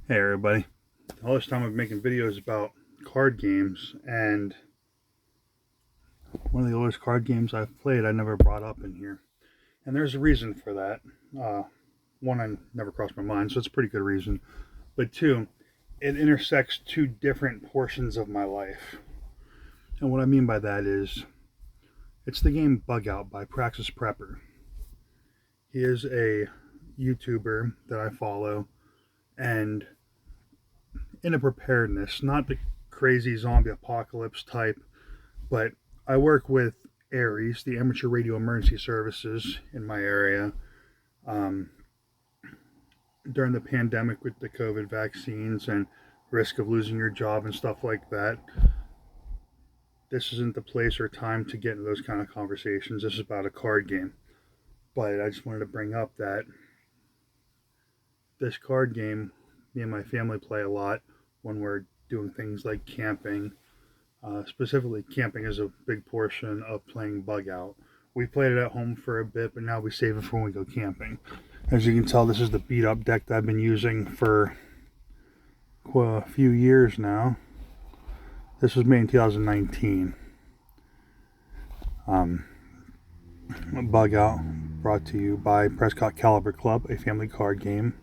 Hey everybody, all this time I've been making videos about card games, and one of the oldest card games I've played I never brought up in here. And there's a reason for that. One, I never crossed my mind, so it's a pretty good reason. But two, it intersects two different portions of my life. And what I mean by that is, it's the game Bug Out by Praxis Prepper. He is a YouTuber that I follow, and in a preparedness, not the crazy zombie apocalypse type, but I work with ARES, the Amateur Radio Emergency Services in my area. Um, During the pandemic with the COVID vaccines and risk of losing your job and stuff like that, this isn't the place or time to get into those kind of conversations. This is about a card game. But I just wanted to bring up that this card game, me and my family play a lot when we're doing things like camping. Specifically, camping is a big portion of playing Bug Out. We played it at home for a bit, but now we save it for when we go camping. As you can tell, this is the beat up deck that I've been using for a few years now. This was made in 2019. Bug Out, brought to you by Prescott Caliber Club, a family card game.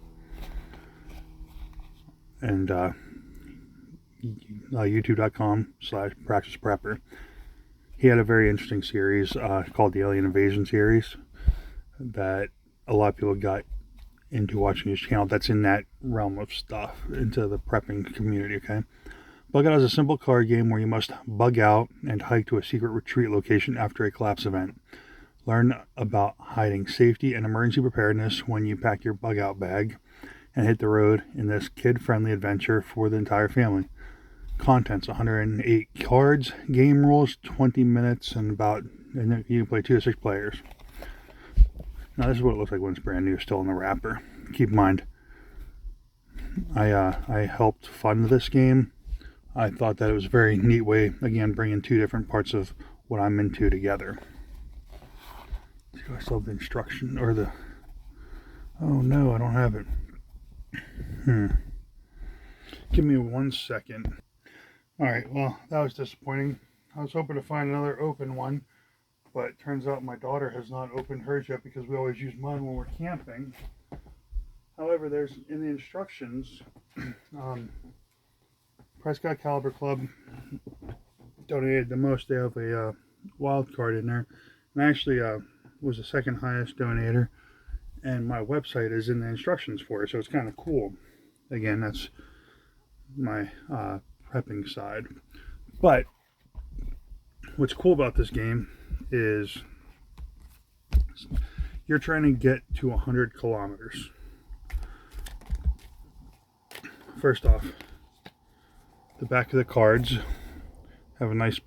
And youtube.com/Praxis Prepper. He had a very interesting series called the Alien Invasion series that a lot of people got into watching his channel. That's in that realm of stuff, into the prepping community, okay? Bug Out is a simple card game where you must bug out and hike to a secret retreat location after a collapse event. Learn about hiding, safety, and emergency preparedness when you pack your bug out bag and hit the road in this kid-friendly adventure for the entire family. Contents: 108 cards, game rules, 20 minutes, and you can play 2 to 6 players. Now this is what it looks like when it's brand new, still in the wrapper. Keep in mind, I helped fund this game. I thought that it was a very neat way, again, bringing two different parts of what I'm into together. Do I still have the instruction, or the... Oh no, I don't have it. Give me 1 second. Alright, well, that was disappointing. I was hoping to find another open one, but it turns out my daughter has not opened hers yet because we always use mine when we're camping. However, there's in the instructions, Prescott Caliber Club donated the most. They have a wild card in there, and I actually was the second highest donator, and my website is in the instructions for it, so it's kind of cool. Again, that's my prepping side. But what's cool about this game is you're trying to get to 100 kilometers. First off, the back of the cards have a nice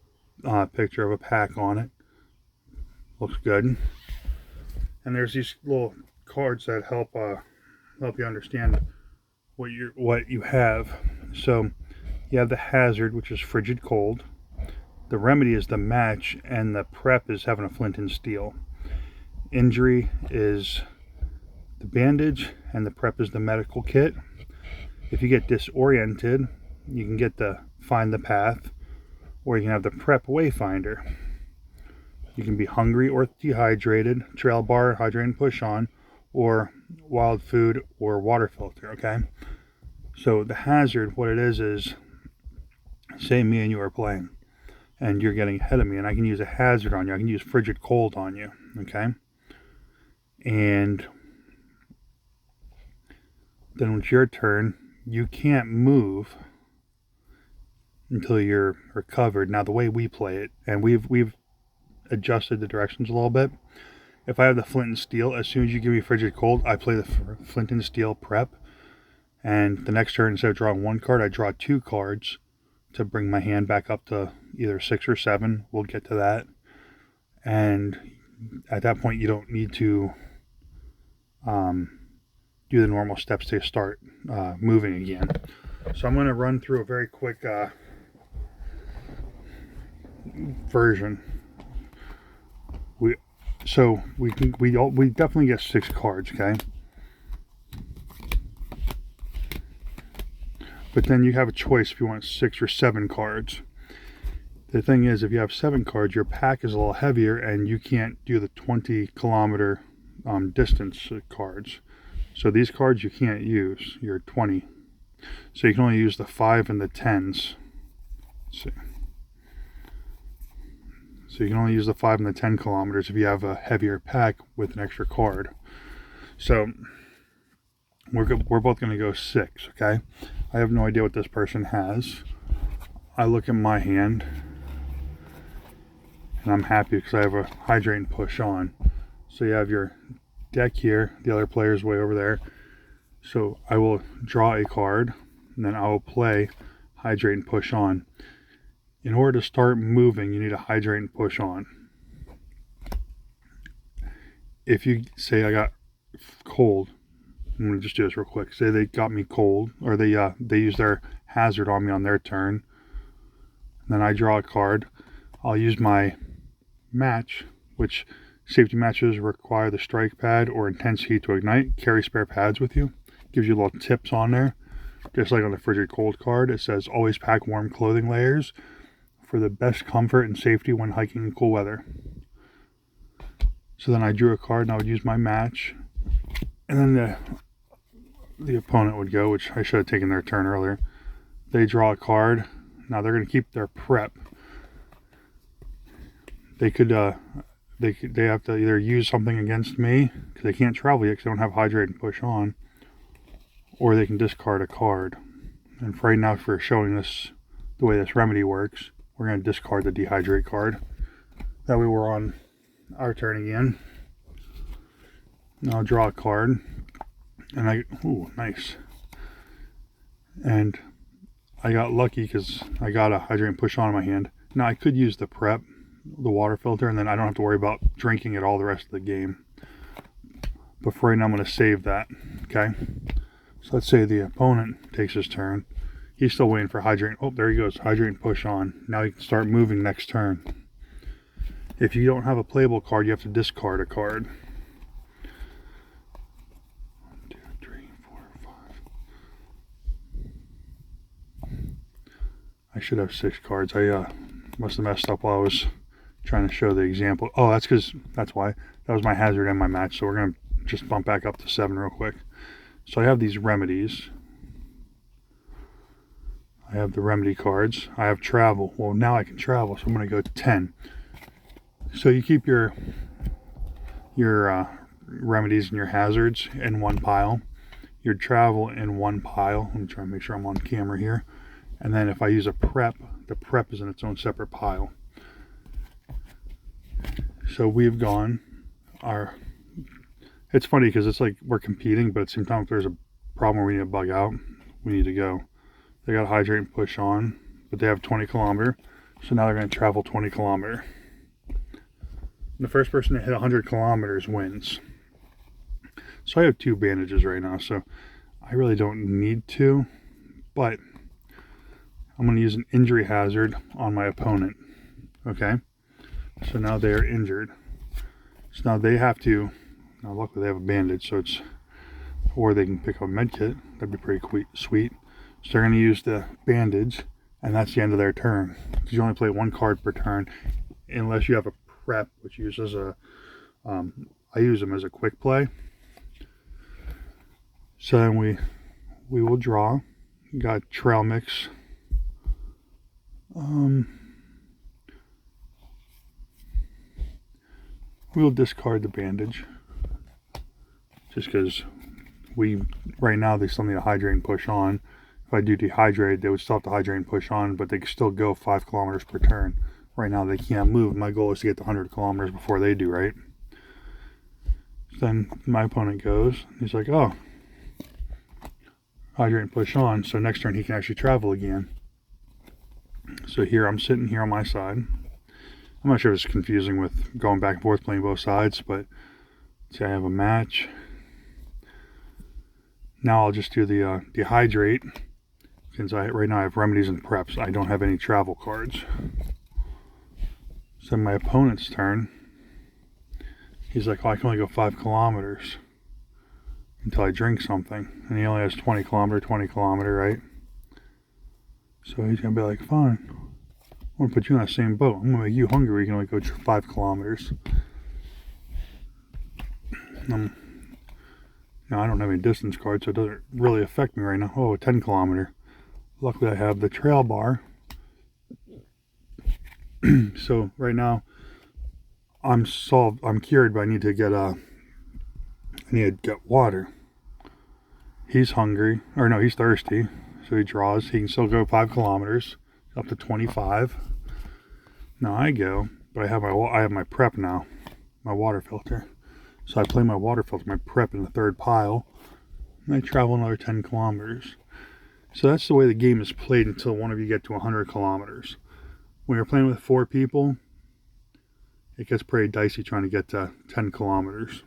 picture of a pack on it. Looks good. And there's these little cards that help you understand what you have. So you have the hazard, which is frigid cold. The remedy is the match, and the prep is having a flint and steel. Injury is the bandage, and the prep is the medical kit. If you get disoriented, you can get the find the path, or you can have the prep wayfinder. You can be hungry or dehydrated, trail bar, hydrate and push on, or wild food or water filter, okay? So the hazard, what it is say me and you are playing, and you're getting ahead of me, and I can use a hazard on you. I can use frigid cold on you, okay? And then when it's your turn, you can't move until you're recovered. Now the way we play it, and we've adjusted the directions a little bit. If I have the flint and steel, as soon as you give me frigid cold, I play the flint and steel prep, and the next turn, instead of drawing 1 card, I draw 2 cards to bring my hand back up to either 6 or 7. We'll get to that. And at that point, you don't need to do the normal steps to start moving again. So I'm going to run through a very quick version. We definitely get 6 cards, okay? But then you have a choice if you want 6 or 7 cards. The thing is, if you have 7 cards, your pack is a little heavier and you can't do the 20-kilometer distance cards. So these cards you can't use, your 20. So you can only use the 5 and the 10s. Let's see. So you can only use the 5 and the 10 kilometers if you have a heavier pack with an extra card. So we're both going to go 6, okay? I have no idea what this person has. I look at my hand, and I'm happy because I have a hydrate and push on. So you have your deck here, the other player's way over there. So I will draw a card, and then I will play hydrate and push on. In order to start moving, you need to hydrate and push on. If you say I got cold, I'm going to just do this real quick. Say they got me cold, or they use their hazard on me on their turn. Then I draw a card. I'll use my match, which safety matches require the strike pad or intense heat to ignite. Carry spare pads with you. Gives you little tips on there. Just like on the frigid cold card, it says always pack warm clothing layers for the best comfort and safety when hiking in cool weather. So then I drew a card and I would use my match. And then the opponent would go, which I should have taken their turn earlier. They draw a card. Now they're going to keep their prep. They could they have to either use something against me because they can't travel yet because they don't have hydrate and push on, or they can discard a card. And for right now, for showing this the way this remedy works, we're going to discard the dehydrate card. That way we're on our turn again. Now I'll draw a card, and ooh, nice. And I got lucky because I got a hydrate and push on in my hand. Now I could use the prep, the water filter, and then I don't have to worry about drinking it all the rest of the game. But for right now, I'm going to save that, okay? So let's say the opponent takes his turn. He's still waiting for hydrate. Oh, there he goes. Hydrate and push on. Now he can start moving next turn. If you don't have a playable card, you have to discard a card. 1, 2, 3, 4, 5. I should have 6 cards. I must have messed up while I was trying to show the example. Oh, that's why. That was my hazard and my match. So we're going to just bump back up to 7 real quick. So I have these remedies. I have the remedy cards. I have travel. Well, now I can travel, so I'm going to go 10. So you keep your remedies and your hazards in one pile. Your travel in one pile. Let me try and make sure I'm on camera here. And then if I use a prep, the prep is in its own separate pile. So we've gone it's funny because it's like we're competing, but at the same time, if there's a problem where we need to bug out, we need to go. They got to hydrate and push on, but they have 20 kilometer. So now they're going to travel 20 kilometer. The first person to hit 100 kilometers wins. So I have 2 bandages right now, so I really don't need to, but I'm going to use an injury hazard on my opponent. Okay? So now they are injured. So now they have to, now luckily they have a bandage, so it's, or they can pick up a med kit. That'd be pretty sweet. So they're going to use the bandage, and that's the end of their turn. Because you only play 1 card per turn, unless you have a prep, which uses I use them as a quick play. So then we will draw. Got trail mix. We'll discard the bandage just because right now they still need to hydrate and push on. If I do dehydrate, they would still have to hydrate and push on, but they can still go 5 kilometers per turn. Right now they can't move. My goal is to get to 100 kilometers before they do, right? Then my opponent goes. He's like, oh, hydrate and push on. So next turn he can actually travel again. So here I'm sitting here on my side. I'm not sure if it's confusing with going back and forth playing both sides, but see, I have a match. Now I'll just do the dehydrate, since right now I have remedies and preps. I don't have any travel cards. So my opponent's turn. He's like, oh, I can only go 5 kilometers until I drink something. And he only has 20 kilometer, right? So he's gonna be like, fine, I'm gonna put you in that same boat. I'm gonna make you hungry. You can only go 5 kilometers. Now I don't have any distance cards, so it doesn't really affect me right now. Oh, a 10 kilometer. Luckily I have the trail bar. So right now I'm cured, but I need to get water. He's hungry, or no, he's thirsty, so he draws. He can still go 5 kilometers, up to 25. Now I go, but I have my prep now, my water filter. So I play my water filter, my prep in the third pile, and I travel another 10 kilometers. So that's the way the game is played until one of you get to 100 kilometers. When you're playing with 4 people, it gets pretty dicey trying to get to 10 kilometers.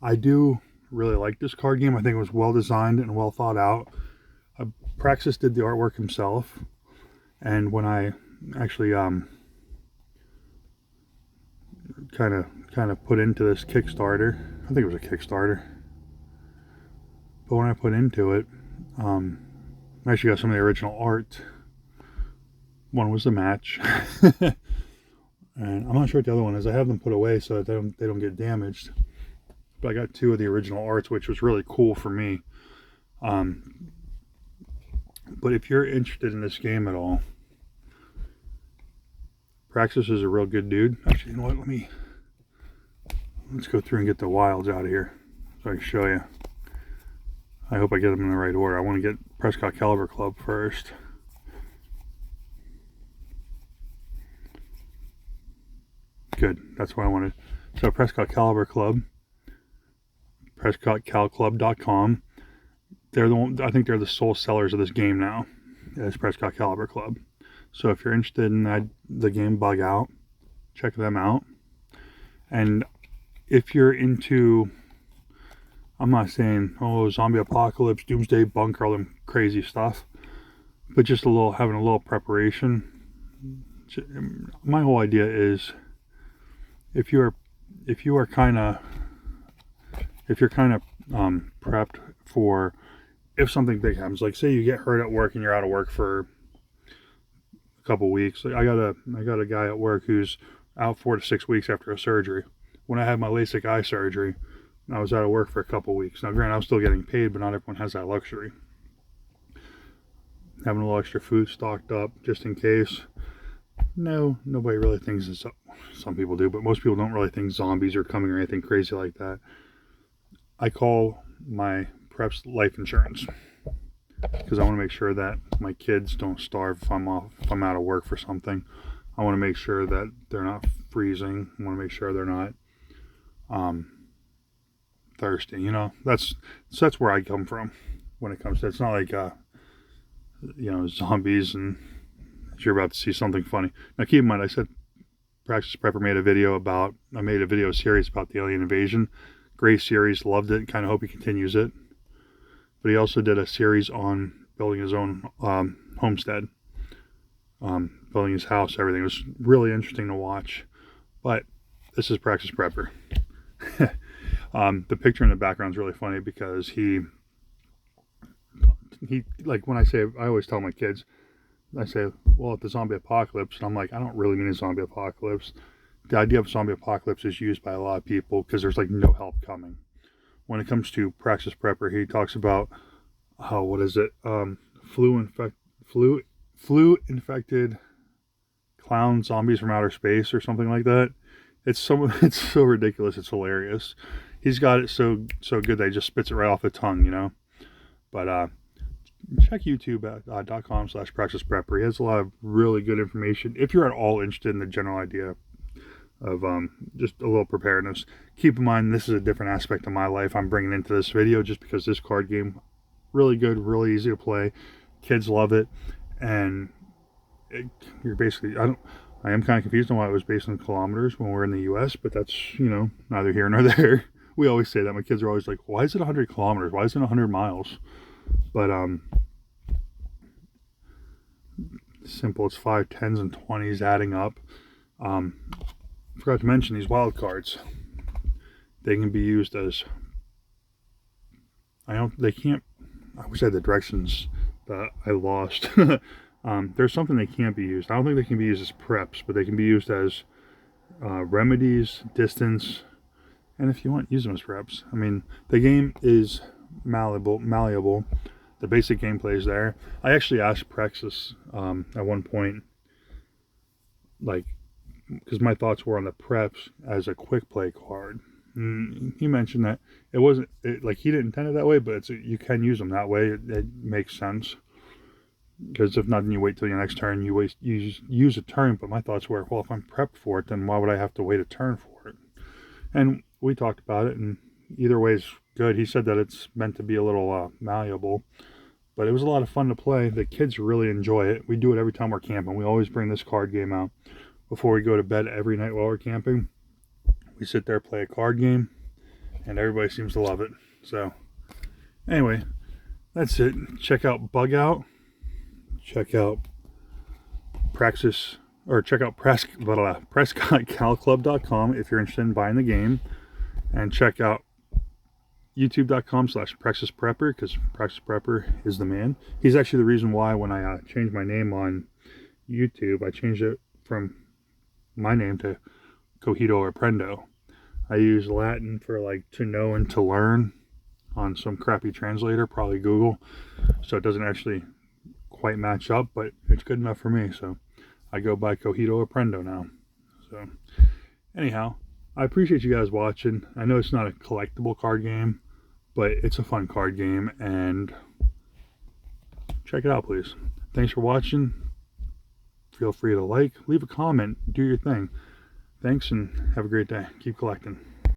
I do really like this card game. I think it was well designed and well thought out. Praxis did the artwork himself, and when I actually kind of put into this Kickstarter, I think it was a Kickstarter, but when I put into it, I actually got some of the original art. One was the match, and I'm not sure what the other one is. I have them put away so that they don't get damaged. But I got 2 of the original arts, which was really cool for me. But if you're interested in this game at all, Praxis is a real good dude. Actually, you know what? Let's go through and get the wilds out of here so I can show you. I hope I get them in the right order. I want to get Prescott Caliber Club first. Good, that's what I wanted. So Prescott Caliber Club, PrescottCalClub.com. I think they're the sole sellers of this game now, as Prescott Caliber Club. So if you're interested in the game Bug Out, check them out. And if you're into, I'm not saying, oh, zombie apocalypse, doomsday bunker, all them crazy stuff, but just having a little preparation. My whole idea is, if you're kind of prepped for if something big happens, like say you get hurt at work and you're out of work for a couple weeks. Like I got a guy at work who's out 4 to 6 weeks after a surgery. When I had my LASIK eye surgery, I was out of work for a couple weeks. Now granted, I was still getting paid, but not everyone has that luxury. Having a little extra food stocked up just in case. No, nobody really thinks it's, some people do, but most people don't really think zombies are coming or anything crazy like that. I call my preps life insurance because I want to make sure that my kids don't starve if I'm out of work for something. I want to make sure that they're not freezing. I want to make sure they're not thirsty. You know, that's where I come from when it comes to. It's not like zombies and you're about to see something funny. Now keep in mind, I said Praxis Prepper made a video series about the alien invasion. Great series, loved it, kind of hope he continues it. But he also did a series on building his own homestead, building his house, everything. It was really interesting to watch. But this is Praxis Prepper. The picture in the background is really funny because he like when I always tell my kids, I say, well, the zombie apocalypse, and I'm like, I don't really mean a zombie apocalypse. The idea of zombie apocalypse is used by a lot of people because there's like no help coming. When it comes to Praxis Prepper, he talks about flu infected clown zombies from outer space or something like that. It's so ridiculous. It's hilarious. He's got it so good that he just spits it right off the tongue, you know. But check youtube.com/Praxis Prepper. He has a lot of really good information if you're at all interested in the general idea of just a little preparedness. Keep in mind, this is a different aspect of my life I'm bringing into this video just because this card game, really good, really easy to play. Kids love it. And you're basically, I am kind of confused on why it was based on kilometers when we're in the US, but that's, neither here nor there. We always say that. My kids are always like, why is it 100 kilometers? Why isn't it 100 miles? But simple. It's 5, 10s, and 20s adding up. Forgot to mention these wild cards. They can be used as, I wish I had the directions that I lost. There's something they can't be used. I don't think they can be used as preps, but they can be used as remedies, distance, and if you want, use them as preps. I mean, the game is malleable. The basic gameplay is there. I actually asked Praxis at one point, like, because my thoughts were on the preps as a quick play card. He mentioned that it wasn't like he didn't intend it that way, but you can use them that way. It makes sense, because if not, then you wait till your next turn. You use a turn. But my thoughts were, well, if I'm prepped for it, then why would I have to wait a turn for it? And we talked about it, and either way is good. He said that it's meant to be a little malleable, but it was a lot of fun to play. The kids really enjoy it. We do it every time we're camping. We always bring this card game out before we go to bed every night while we're camping. We sit there, play a card game, and everybody seems to love it. So anyway, that's it. Check out Bug Out. Check out Praxis, or check out PrescottCalClub.com if you're interested in buying the game. And check out youtube.com/Praxis Prepper, because Praxis Prepper is the man. He's actually the reason why when I changed my name on YouTube, I changed it from my name to Cogito or Prendo. I use Latin for like to know and to learn on some crappy translator, probably Google, so it doesn't actually quite match up, but it's good enough for me, so I go by Cogito or Prendo now. So anyhow, I appreciate you guys watching. I know it's not a collectible card game, but it's a fun card game, and check it out, please. Thanks for watching. Feel free to like, leave a comment, do your thing. Thanks, and have a great day. Keep collecting.